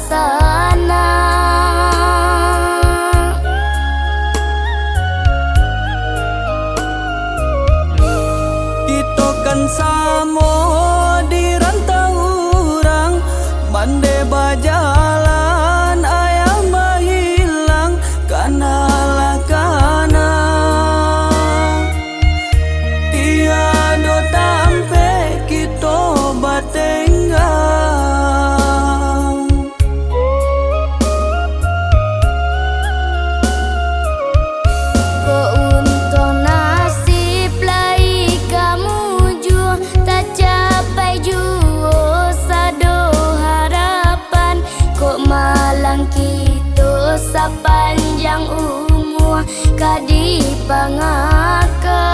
sana. Kita kan samo di rantau urang, mande bajalan ayam bahilang kana lakana. Tiado tampe kita batenggang. Ko untung nasib lai kamu jua tak capai jua sado harapan. Kok malang kita sepanjang umur kadi pangakan.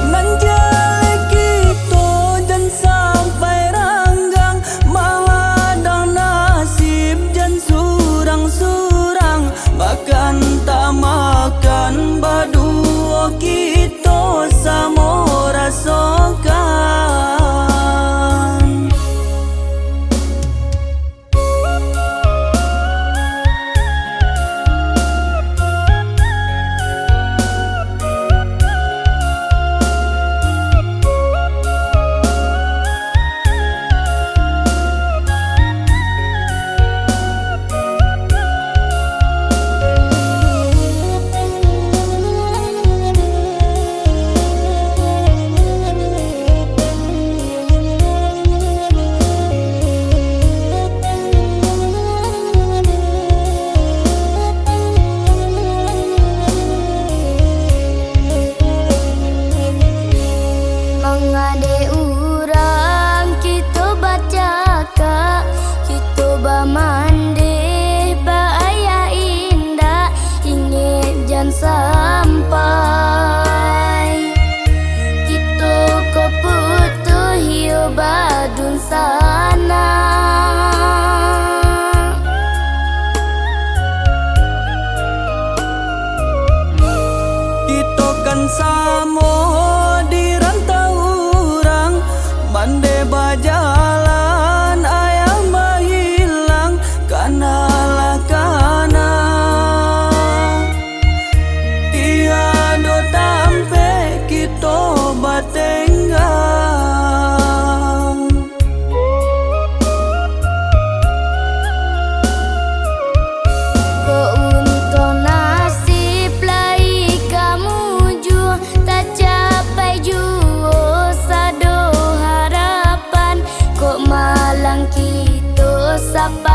Nanjale kita dan sampai ranggang, mahadang nasib dan surang-surang. Makan tak makan berdua kita sama rasakan. Mengade urang kita baca kak, kita bamande bahaya indah ingin jan sampai. Kita ko putuh hiu badun sana. Kita kan samo di rantau urang, mande bajalan ayam bahilang kana lakana. Tiado tampe kita batenggang. Ko untung nasib lai kamu jua tak capai jua sado harapan. Kok malang kita sapa